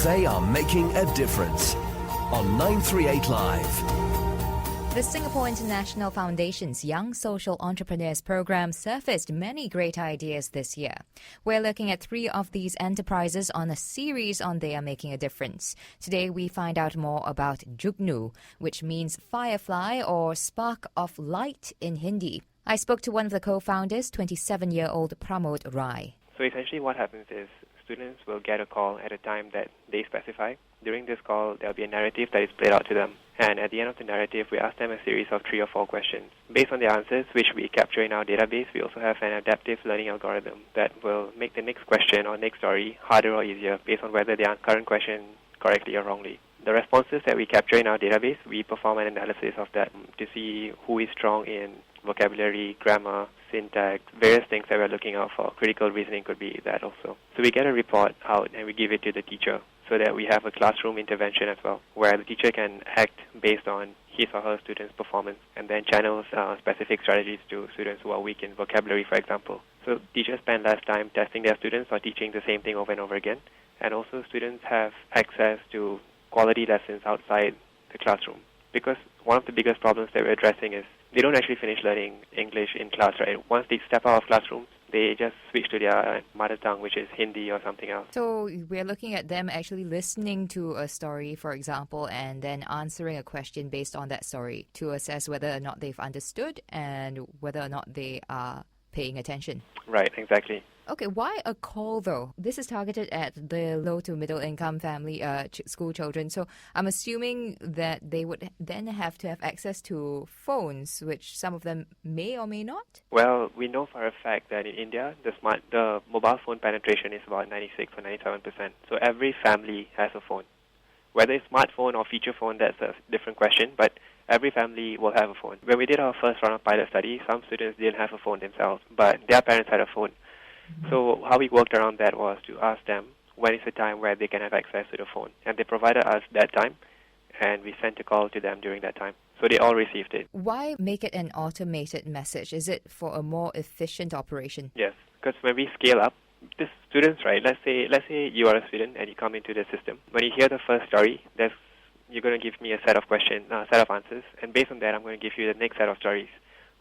They are making a difference. On 938 Live. The Singapore International Foundation's Young Social Entrepreneurs Program surfaced many great ideas this year. We're looking at 3 of these enterprises on a series on They Are Making a Difference. Today we find out more about Jugnuu, which means firefly or spark of light in Hindi. I spoke to one of the co-founders, 27-year-old Pramodh Rai. So essentially what happens is students will get a call at a time that they specify. During this call, there'll be a narrative that is played out to them. And at the end of the narrative, we ask them a series of 3 or 4 questions. Based on the answers, which we capture in our database, we also have an adaptive learning algorithm that will make the next question or next story harder or easier based on whether they answer current question correctly or wrongly. The responses that we capture in our database, we perform an analysis of that to see who is strong in vocabulary, grammar, syntax, various things that we're looking out for. Critical reasoning could be that also. So we get a report out and we give it to the teacher so that we have a classroom intervention as well, where the teacher can act based on his or her students' performance and then channels specific strategies to students who are weak in vocabulary, for example. So teachers spend less time testing their students or teaching the same thing over and over again. And also students have access to quality lessons outside the classroom. Because one of the biggest problems that we're addressing is they don't actually finish learning English in class, right? Once they step out of classrooms, they just switch to their mother tongue, which is Hindi or something else. So we're looking at them actually listening to a story, for example, and then answering a question based on that story to assess whether or not they've understood and whether or not they are paying attention. Right, exactly. Okay, why a call though? This is targeted at the low to middle income family school children. So I'm assuming that they would then have to have access to phones, which some of them may or may not? Well, we know for a fact that in India, the mobile phone penetration is about 96 or 97%. So every family has a phone. Whether it's smartphone or feature phone, that's a different question, but every family will have a phone. When we did our first round of pilot study, some students didn't have a phone themselves, but their parents had a phone. So how we worked around that was to ask them when is the time where they can have access to the phone. And they provided us that time, and we sent a call to them during that time. So they all received it. Why make it an automated message? Is it for a more efficient operation? Yes, because when we scale up, the students, right, let's say you are a student and you come into the system. When you hear the first story, you're going to give me a set of answers, and based on that, I'm going to give you the next set of stories.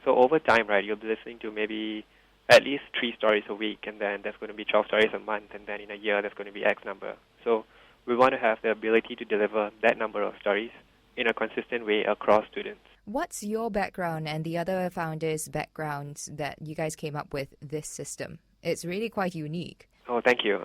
So over time, right, you'll be listening to maybe at least 3 stories a week, and then there's going to be 12 stories a month, and then in a year there's going to be X number. So we want to have the ability to deliver that number of stories in a consistent way across students. What's your background and the other founders' backgrounds that you guys came up with this system? It's really quite unique. Oh, thank you.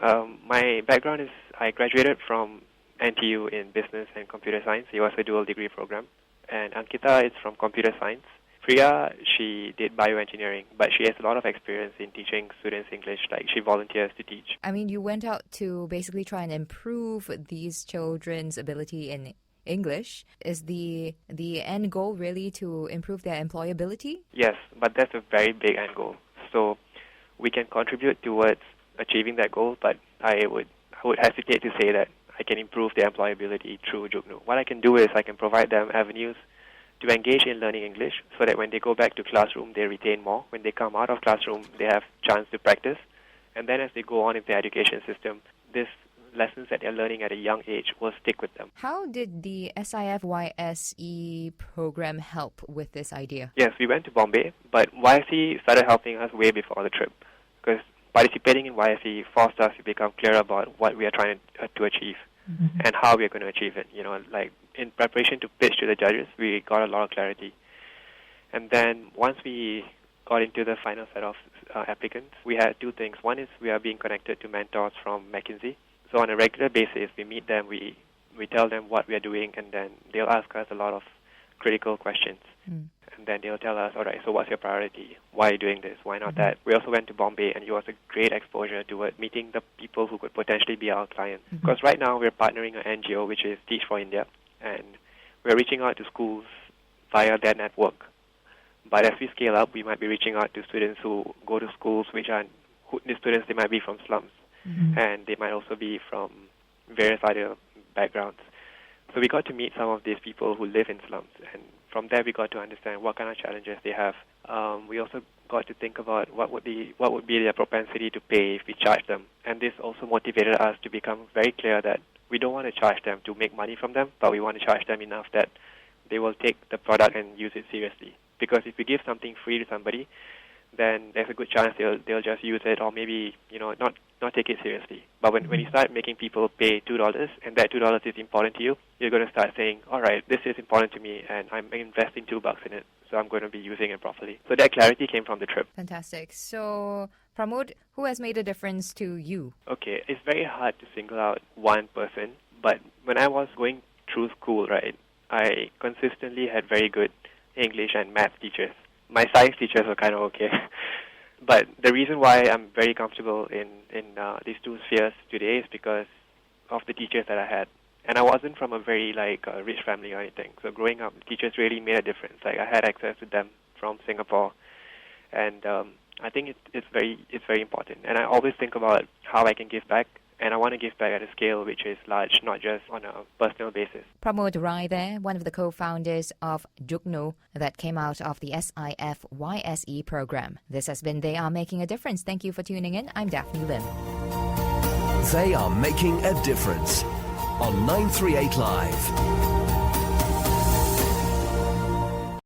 My background is I graduated from NTU in Business and Computer Science. It was a dual degree program. And Ankita is from Computer Science. Priya, she did bioengineering, but she has a lot of experience in teaching students English. Like, she volunteers to teach. I mean, you went out to basically try and improve these children's ability in English. Is the end goal really to improve their employability? Yes, but that's a very big end goal. So we can contribute towards achieving that goal, but I would hesitate to say that I can improve their employability through Jugnuu. What I can do is I can provide them avenues to engage in learning English so that when they go back to classroom, they retain more. When they come out of classroom, they have chance to practice. And then as they go on in the education system, these lessons that they're learning at a young age will stick with them. How did the SIF YSE program help with this idea? Yes, we went to Bombay, but YSE started helping us way before the trip, because participating in YSE forced us to become clear about what we are trying to achieve and how we are going to achieve it. Like in preparation to pitch to the judges, we got a lot of clarity. And then once we got into the final set of applicants, we had 2 things. One is we are being connected to mentors from McKinsey. So on a regular basis, we meet them, we tell them what we are doing, and then they'll ask us a lot of critical questions. And then they'll tell us, all right, so what's your priority? Why are you doing this? Why not that? We also went to Bombay, and it was a great exposure toward meeting the people who could potentially be our clients. Because right now we're partnering an NGO, which is Teach for India, and we're reaching out to schools via their network. But as we scale up, we might be reaching out to students who go to schools the students, they might be from slums, and they might also be from various other backgrounds. So we got to meet some of these people who live in slums, and from there we got to understand what kind of challenges they have. We also got to think about what would be their propensity to pay if we charge them. And this also motivated us to become very clear that we don't want to charge them to make money from them, but we want to charge them enough that they will take the product and use it seriously. Because if we give something free to somebody, then there's a good chance they'll just use it, or maybe not take it seriously. But when you start making people pay $2 and that $2 is important to you, you're going to start saying, all right, this is important to me and I'm investing $2 in it, so I'm going to be using it properly. So that clarity came from the trip. Fantastic. So, Pramodh, who has made a difference to you? Okay, it's very hard to single out one person, but when I was going through school, right, I consistently had very good English and math teachers. My science teachers were kind of okay. But the reason why I'm very comfortable in these two spheres today is because of the teachers that I had. And I wasn't from a very rich family or anything. So growing up, teachers really made a difference. Like I had access to them from Singapore, and I think it's very important. And I always think about how I can give back. And I want to give back at a scale which is large, not just on a personal basis. Pramodh Rai there, one of the co-founders of Jugnuu that came out of the SIF YSE program. This has been They Are Making a Difference. Thank you for tuning in. I'm Daphne Lim. They are making a difference on 938 Live.